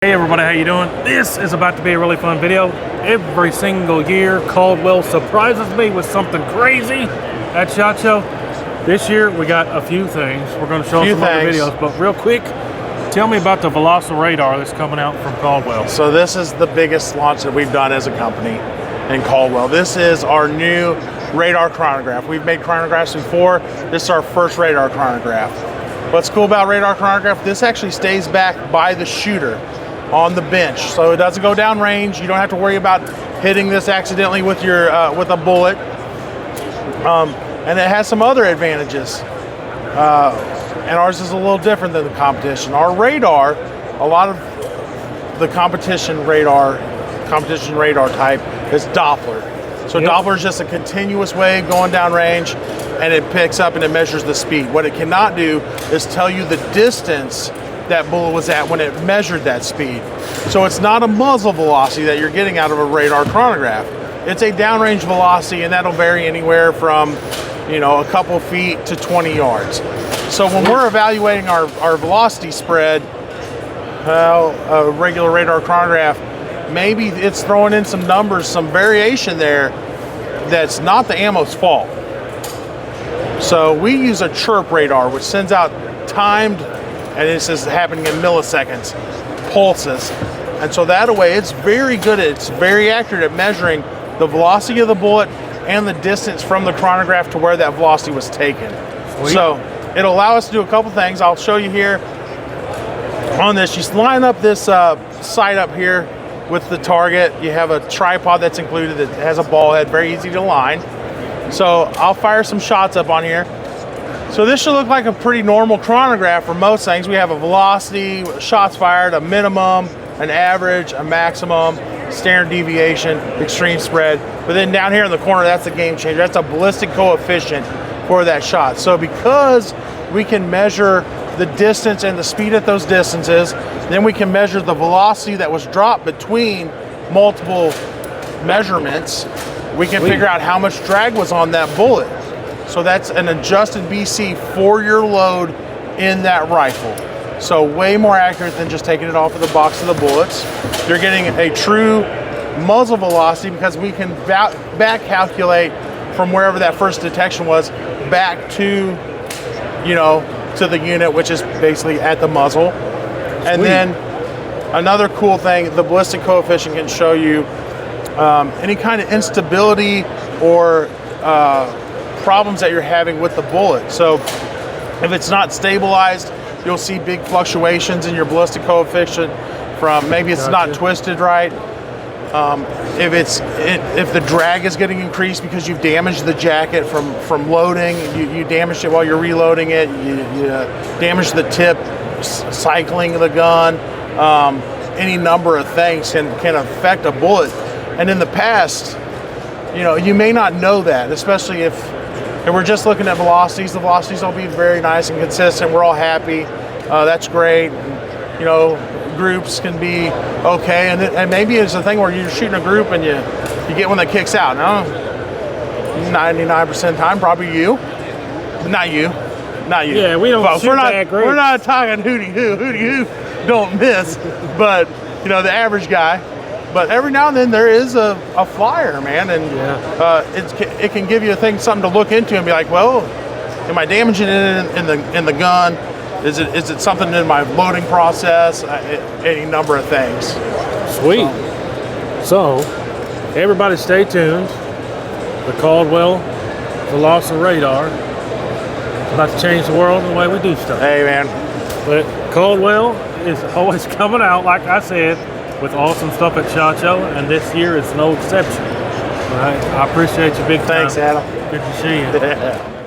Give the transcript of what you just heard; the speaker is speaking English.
Hey everybody, how you doing? This is about to be a really fun video. Every single year, Caldwell surprises me with something crazy at SHOT Show. This year, we got a few things. We're going to show some other videos, but real quick, tell me about the Velociradar that's coming out from Caldwell. So this is the biggest launch that we've done as a company in Caldwell. This is our new radar chronograph. We've made chronographs before. This is our first radar chronograph. What's cool about radar chronograph, this actually stays back by the shooter on the bench, so it doesn't go down range. You don't have to worry about hitting this accidentally with your with a bullet, and it has some other advantages. And ours is a little different than the competition. Our radar, a lot of the competition radar type is Doppler. So Doppler is just a continuous wave going down range, and it picks up and it measures the speed. What it cannot do is tell you the distance that bullet was at when it measured that speed. So it's not a muzzle velocity that you're getting out of a radar chronograph. It's a downrange velocity, and that'll vary anywhere from, a couple feet to 20 yards. So when we're evaluating our velocity spread, a regular radar chronograph, maybe it's throwing in some numbers, some variation there that's not the ammo's fault. So we use a chirp radar, which sends out timed, and this is happening in milliseconds, pulses. And so that way it's very good, it's very accurate at measuring the velocity of the bullet and the distance from the chronograph to where that velocity was taken. Sweet. So it'll allow us to do a couple things. I'll show you here on this. You line up this sight up here with the target. You have a tripod that's included that has a ball head, very easy to line. So I'll fire some shots up on here. So this should look like a pretty normal chronograph for most things. We have a velocity, shots fired, a minimum, an average, a maximum, standard deviation, extreme spread. But then down here in the corner, that's a game changer. That's a ballistic coefficient for that shot. So because we can measure the distance and the speed at those distances, then we can measure the velocity that was dropped between multiple measurements. We can figure out how much drag was on that bullet. So that's an adjusted BC for your load in that rifle. So way more accurate than just taking it off of the box of the bullets. You're getting a true muzzle velocity because we can back calculate from wherever that first detection was back to, to the unit, which is basically at the muzzle. And then another cool thing, the ballistic coefficient can show you any kind of instability or problems that you're having with the bullet. So if it's not stabilized, you'll see big fluctuations in your ballistic coefficient from maybe it's not twisted right. If the drag is getting increased because you've damaged the jacket from loading, you damaged it while you're reloading it, you damaged the tip cycling the gun, any number of things can affect a bullet. And in the past, you may not know that, especially if we're just looking at velocities. The velocities will be very nice and consistent. We're all happy. That's great. Groups can be okay. And maybe it's a thing where you're shooting a group and you get one that kicks out. No, 99% of the time, probably you. Not you. Yeah, we don't shoot that group. We're not talking hootie-hoo, don't miss. But, the average guy. But every now and then there is a flyer, man, and it can give you something to look into and be like, well, am I damaging it in the gun? Is it something in my loading process? Any number of things. Sweet. So everybody, stay tuned. The Caldwell Velociradar is about to change the world and the way we do stuff. Hey, man. But Caldwell is always coming out, like I said, with awesome stuff at SHOT Show, and this year is no exception. All right, I appreciate you big time. Thanks, Adam. Good to see you. Yeah.